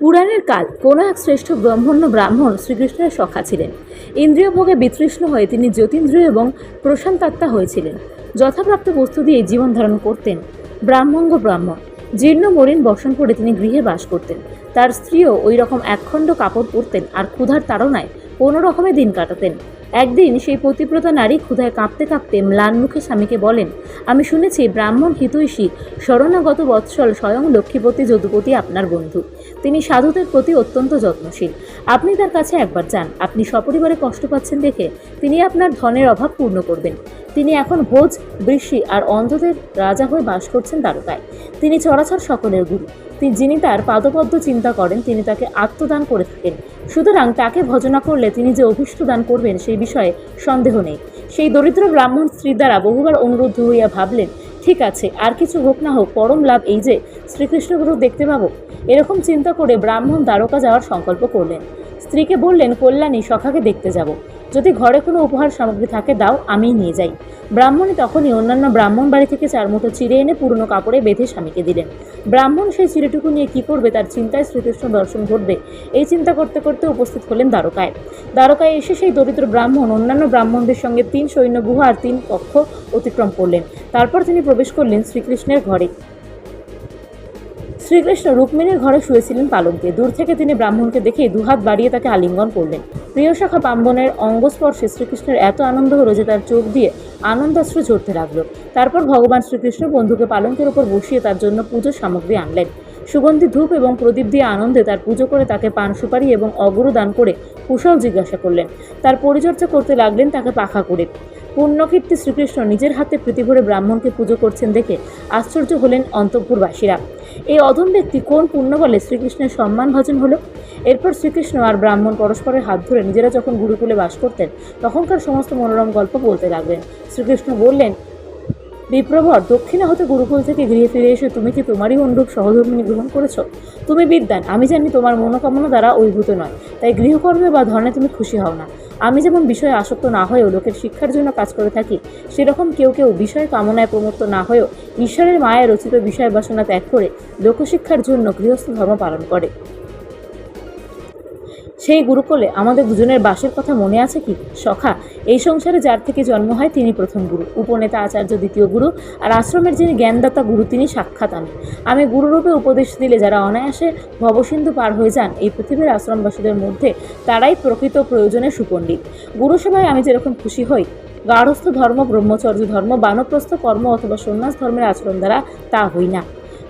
পুরাণের কাল কোনো এক শ্রেষ্ঠ ব্রহ্মণ্য ব্রাহ্মণ শ্রীকৃষ্ণের সখা ছিলেন। ইন্দ্রিয় ভোগে বিতৃষ্ণ হয়ে তিনি জ্যোতীন্দ্রিয় এবং প্রশান্তাত্মা হয়েছিলেন। যথাপ্রাপ্ত বস্তু দিয়ে জীবন ধারণ করতেন। ব্রাহ্মঙ্গ ব্রাহ্মণ জীর্ণ মলিন বসন করে তিনি গৃহে বাস করতেন। তার স্ত্রীও ওই রকম একখণ্ড কাপড় পরতেন আর ক্ষুধার তাড়নায় কোনো রকমে দিন কাটাতেন। একদিন সেই পতিব্রতা নারী ক্ষুধায় কাঁপতে কাঁপতে ম্লান মুখে স্বামীকে বলেন, আমি শুনেছি ব্রাহ্মণ হিতৈষী শরণাগত বৎসল স্বয়ং লক্ষ্মীপতি যদুপতি আপনার বন্ধু। তিনি সাধুদের প্রতি অত্যন্ত যত্নশীল। আপনি তার কাছে একবার যান। আপনি সপরিবারে কষ্ট পাচ্ছেন দেখে তিনি আপনার ধনের অভাব পূর্ণ করবেন। তিনি এখন ভোজ, বৃষ্টি আর অন্ধদের রাজা হয়ে বাস করছেন দ্বারকায়। তিনি চরাচর সকলের গুরু। যিনি তার পাদপদ্ম চিন্তা করেন তিনি তাকে আত্মদান করে থাকেন। সুতরাং তাকে ভজনা করলে তিনি যে অভীষ্ট দান করবেন সেই বিষয়ে সন্দেহ নেই। সেই দরিদ্র ব্রাহ্মণ স্ত্রীর দ্বারা বহুবার অনুরুদ্ধ হইয়া ভাবলেন, ঠিক আছে, আর কিছু হোক না হোক পরম লাভ এই যে শ্রীকৃষ্ণগুরু দেখতে পাবো। এরকম চিন্তা করে ব্রাহ্মণ দ্বারকা যাওয়ার সংকল্প করলেন। স্ত্রীকে বললেন, কল্যাণী, সখাকে দেখতে যাব। যদি ঘরে কোনো উপহার সামগ্রী থাকে দাও, আমিই নিয়ে যাই। ব্রাহ্মণী তখনই অন্যান্য ব্রাহ্মণ বাড়ি থেকে 4 মুঠো চিড়ে এনে পুরনো কাপড়ে বেঁধে স্বামীকে দিলেন। ব্রাহ্মণ সেই চিড়েটুকু নিয়ে কি করবে, তার চিন্তায় শ্রীকৃষ্ণ দর্শন ঘটবে এই চিন্তা করতে করতে উপস্থিত হলেন দ্বারকায়। দ্বারকায় এসে সেই দরিদ্র ব্রাহ্মণ অন্যান্য ব্রাহ্মণদের সঙ্গে 3 সৈন্যগুহা আর 3 কক্ষ অতিক্রম করলেন। তারপর তিনি প্রবেশ করলেন শ্রীকৃষ্ণের ঘরে। শ্রীকৃষ্ণ রুক্মিণীর ঘরে শুয়েছিলেন পালঙ্কে। দূর থেকে তিনি ব্রাহ্মণকে দেখে দুহাত বাড়িয়ে তাকে আলিঙ্গন করলেন। প্রিয় শাখা পাম্বনের অঙ্গস্পর্শে শ্রীকৃষ্ণের এত আনন্দ হলো যে তার চোখ দিয়ে আনন্দাশ্রু ঝরতে লাগলো। তারপর ভগবান শ্রীকৃষ্ণ বন্ধুকে পালঙ্কের ওপর বসিয়ে তার জন্য পুজোর সামগ্রী আনলেন। সুগন্ধি ধূপ এবং প্রদীপ দিয়ে আনন্দে তার পুজো করে তাকে পান সুপারি এবং অগরু দান করে কুশল জিজ্ঞাসা করলেন। তার পরিচর্যা করতে লাগলেন তাকে পাখা করে। পুণ্যকীর্তি শ্রীকৃষ্ণ নিজের হাতে প্রীতিভরে ব্রাহ্মণকে পুজো করছেন দেখে আশ্চর্য হলেন অন্তঃপুরবাসীরা। এই অধম ব্যক্তি কোন পুণ্য বলে শ্রীকৃষ্ণের সম্মান ভাজন হলো। এরপর শ্রীকৃষ্ণ আর ব্রাহ্মণ পরস্পরের হাত ধরে নিজেরা যখন গুরুকুলে বাস করতেন তখনকার সমস্ত মনোরম গল্প বলতে লাগলেন। শ্রীকৃষ্ণ বললেন, বিপ্রভর, দক্ষিণা হতে গুরুকুল থেকে গৃহে ফিরে এসে তুমি কি তোমারই অনুরূপ সহধর্মিনী গ্রহণ করেছ? তুমি বিদ্বান, আমি জানি তোমার মনোকামনা দ্বারা অভিভূত নয়, তাই গৃহকর্মে বা ধনে তুমি খুশি হও না। আমি যেমন বিষয়ে আসক্ত না হয়েও লোকের শিক্ষার জন্য কাজ করে থাকি, সেরকম কেউ কেউ বিষয় কামনায় প্রমত্ত না হয়েও ঈশ্বরের মায়ায় রচিত বিষয় বাসনা ত্যাগ করে লোকশিক্ষার জন্য গৃহস্থ ধর্ম পালন করে। সেই গুরুকুলে আমাদের দুজনের বাসের কথা মনে আছে কি সখা? এই সংসারে যার থেকে জন্ম হয় তিনি প্রথম গুরু, উপনেতা আচার্য দ্বিতীয় গুরু, আর আশ্রমের যিনি জ্ঞানদাতা গুরু তিনি সাক্ষাৎ আমি গুরুরূপে উপদেশ দিলে যারা অনায়াসে ভবসিন্ধু পার হয়ে যান এই পৃথিবীর আশ্রমবাসীদের মধ্যে তারাই প্রকৃত প্রয়োজনে সুপণ্ডিত। গুরুসেবায় আমি যেরকম খুশি হই, গার্হস্থ ধর্ম, ব্রহ্মচর্য ধর্ম, বানপ্রস্থ কর্ম অথবা সন্ন্যাস ধর্মের আচরণ দ্বারা তা হই না।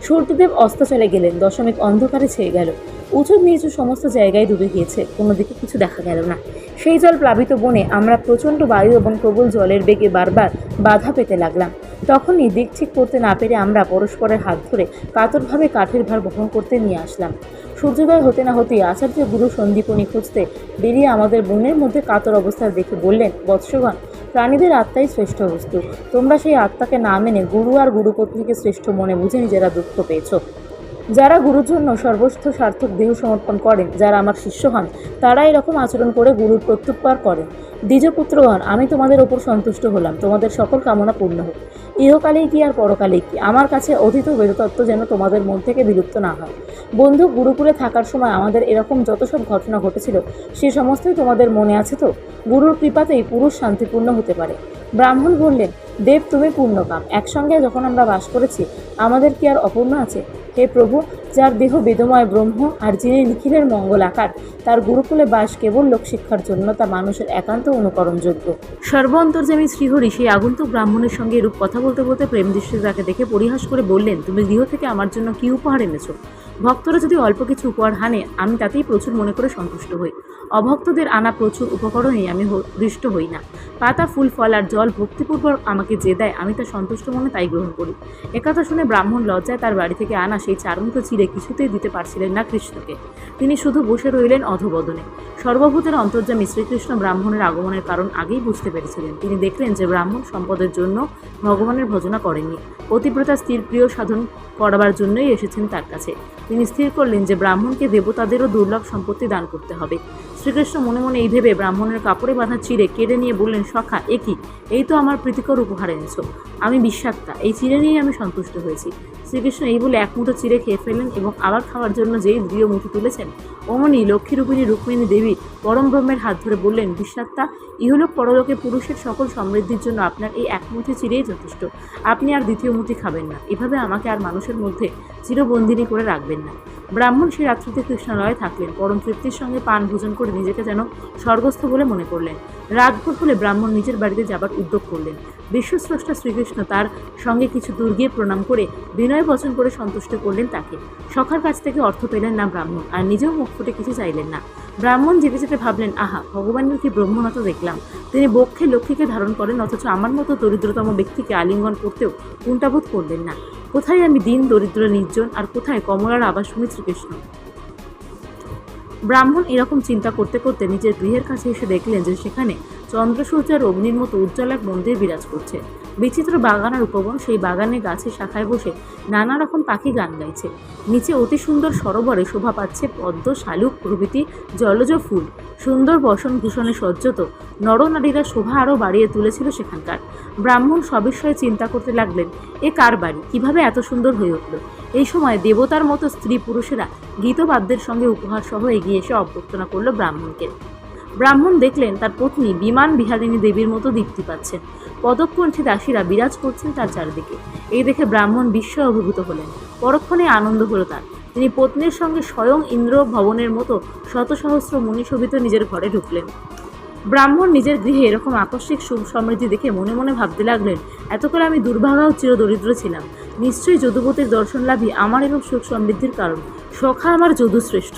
সূর্যদেব অস্ত চলে গেলেন, দশমিক অন্ধকারে ছেয়ে গেল। উঁচু নিচু সমস্ত জায়গায় ডুবে গিয়েছে, কোনো দিকে কিছু দেখা গেল না। সেই জল প্লাবিত বনে আমরা প্রচণ্ড বায়ু এবং প্রবল জলের বেগে বারবার বাধা পেতে লাগলাম। তখনই দিক ঠিক করতে না পেরে আমরা পরস্পরের হাত ধরে কাতরভাবে কাঠের ভার বহন করতে নিয়ে আসলাম। সূর্যোদয় হতে না হতেই আচার্য গুরু সন্দীপনী খুঁজতে বেরিয়ে আমাদের বনের মধ্যে কাতর অবস্থা দেখে বললেন, বৎসগণ, প্রাণীদের আত্মাই শ্রেষ্ঠ বস্তু। তোমরা সেই আত্মাকে না মেনে গুরু আর গুরুপত্নীকে শ্রেষ্ঠ মনে বুঝে নিজেরা দুঃখ পেয়েছ। যারা গুরুর জন্য সর্বস্থ সার্থক দেহ সমর্পণ করেন, যারা আমার শিষ্য হন, তারা এরকম আচরণ করে গুরুর প্রত্যুপকার করেন। দ্বিজপুত্রগণ, আমি তোমাদের ওপর সন্তুষ্ট হলাম, তোমাদের সকল কামনা পূর্ণ হোক। ইহকালেই কি আর পরকালেই কি, আমার কাছে অতীত বেদতত্ত্ব যেন তোমাদের মন থেকে বিলুপ্ত না হয়। বন্ধু, গুরুকুলে থাকার সময় আমাদের এরকম যত সব ঘটনা ঘটেছিল সে সমস্তই তোমাদের মনে আছে তো? গুরুর কৃপাতেই পুরুষ শান্তিপূর্ণ হতে পারে। ব্রাহ্মণ বললেন, দেব তুমি পূর্ণকাম, একসঙ্গে যখন আমরা বাস করেছি আমাদের কি আর অপূর্ণ আছে? হে প্রভু, যার দেহ বেদময় ব্রহ্ম আর যিনি নিখিলের মঙ্গল আকার, তার গুরুকুলে বাস কেবল লোকশিক্ষার জন্য তা মানুষের একান্ত অনুকরণযোগ্য। সর্ব অন্তর্যামী শ্রীহরি সেই আগন্তুক ব্রাহ্মণের সঙ্গে এরূপ কথা বলতে বলতে প্রেম দৃষ্টিতে তাকে দেখে পরিহাস করে বললেন, তুমি গৃহ থেকে আমার জন্য কি উপহার এনেছো? ভক্তরা যদি অল্প কিছু উপহার হানে আমি তাতেই প্রচুর মনে করে সন্তুষ্ট হই। অভক্তদের আনা প্রচুর উপকরণেই আমি হৃষ্ট হই না। পাতা, ফুল, ফল আর জল ভক্তিপূর্বক আমাকে যে দেয় আমি তা সন্তুষ্ট মনে তাই গ্রহণ করি। একথা শুনে ব্রাহ্মণ লজ্জায় তার বাড়ি থেকে আনা সেই 4 মুঠো চিড়ে কিছুতেই দিতে পারছিলেন না কৃষ্ণকে। তিনি শুধু বসে রইলেন অধবদনে। সর্বভূতের অন্তর্যামী শ্রীকৃষ্ণ ব্রাহ্মণের আগমনের কারণ আগেই বুঝতে পেরেছিলেন। তিনি দেখলেন যে ব্রাহ্মণ সম্পদের জন্য ভগবানের ভজনা করেননি, পতিব্রতা স্ত্রীর প্রিয় সাধন করাবার জন্যই এসেছেন তার কাছে। তিনি স্থির করলেন যে ব্রাহ্মণকে দেবতাদেরও দুর্লভ সম্পত্তি দান করতে হবে। শ্রীকৃষ্ণ মনে মনে এই ভেবে ব্রাহ্মণের কাপড়ে বাঁধা চিড়ে কেড়ে নিয়ে বললেন, সখা, এ কি? এই তো আমার প্রীতিকর উপহার এনেছ। আমি বিশ্বাত্তা, এই চিড়ে নিয়েই আমি সন্তুষ্ট হয়েছি। শ্রীকৃষ্ণ এই বলে এক মুঠো চিড়ে খেয়ে ফেলেন এবং আবার খাওয়ার জন্য যেই দৃঢ় মুঠো তুলেছেন, অমনি লক্ষ্মীরূপিণী রুক্মিণী দেবী পরম ব্রহ্মের হাত ধরে বললেন, বিশ্বাত্তা, ইহলোক পরলোকে পুরুষের সকল সমৃদ্ধির জন্য আপনার এই এক মুঠি চিড়েই যথেষ্ট। আপনি আর দ্বিতীয় মুঠি খাবেন না। এভাবে আমাকে আর মানুষের মধ্যে চিরবন্দিনী করে রাখবেন না। ব্রাহ্মণ সেই রাত্রিতে কৃষ্ণালয়ে থাকলেন। পরম তৃপ্তির সঙ্গে পান ভোজন করে নিজেকে যেন স্বর্গস্থ বলে মনে করলেন। রাতভর হলে ব্রাহ্মণ নিজের বাড়িতে যাবার উদ্যোগ করলেন। বিশ্বস্রষ্টা শ্রীকৃষ্ণ তার সঙ্গে কিছু দূর গিয়ে প্রণাম করে বিনয় বচন করে সন্তুষ্ট করলেন তাকে। সখার কাছ থেকে অর্থ পেলেন না ব্রাহ্মণ, আর নিজেও মুখ ফুটে কিছু চাইলেন না। ব্রাহ্মণ যেতে যেতে ভাবলেন, আহা, ভগবানের কি ব্রহ্মনত দেখলাম। তিনি বক্ষে লক্ষ্মীকে ধারণ করেন, অথচ আমার মতো দরিদ্রতম ব্যক্তিকে আলিঙ্গন করতেও কুণ্ঠাবোধ করলেন না। কোথায় আমি দিন দরিদ্র নির্জন, আর কোথায় কমলার আবাসভূমি শ্রীকৃষ্ণ। ব্রাহ্মণ এরকম চিন্তা করতে করতে নিজের গৃহের কাছে এসে দেখলেন যে সেখানে চন্দ্রসূর্যের অগ্নির মতো উজ্জ্বল এক মন্দির বিরাজ করছে। বিচিত্র বাগান আর উপবন, সেই বাগানে গাছের শাখায় বসে নানা রকম পাখি গান গাইছে। নিচে অতি সুন্দর সরোবরে শোভা পাচ্ছে পদ্ম, শালুক প্রভৃতি জলজ ফুল। সুন্দর বসন ভূষণে সজ্জিত নরনারীরা শোভা আরও বাড়িয়ে তুলেছিল সেখানকার। ব্রাহ্মণ সবিস্ময়ে চিন্তা করতে লাগলেন, এ কার বাড়ি, কিভাবে এত সুন্দর হয়ে উঠল। এই সময় দেবতার মতো স্ত্রী পুরুষেরা গীতবাদ্যের সঙ্গে উপহার সহ এগিয়ে এসে অভ্যর্থনা করল ব্রাহ্মণকে। ব্রাহ্মণ দেখলেন তার পত্নী বিমান বিহারিণী দেবীর মতো দীপ্তি পাচ্ছেন। পদককণ্ঠী দাসীরা বিরাজ করছেন তার চারিদিকে। এই দেখে ব্রাহ্মণ বিস্ময়ে অভিভূত হলেন। পরক্ষণে আনন্দ হলো তার। তিনি পত্নীর সঙ্গে স্বয়ং ইন্দ্র ভবনের মতো শত সহস্র মুনিশোভিত নিজের ঘরে ঢুকলেন। ব্রাহ্মণ নিজের গৃহে এরকম আকস্মিক সুখ সমৃদ্ধি দেখে মনে মনে ভাবতে লাগলেন, এতকাল আমি দুর্ভাগা ও চিরদরিদ্র ছিলাম। নিশ্চয়ই যদুপতির দর্শন লাভই আমার এরকম সুখ সমৃদ্ধির কারণ। সখা আমার যদুশ্রেষ্ঠ।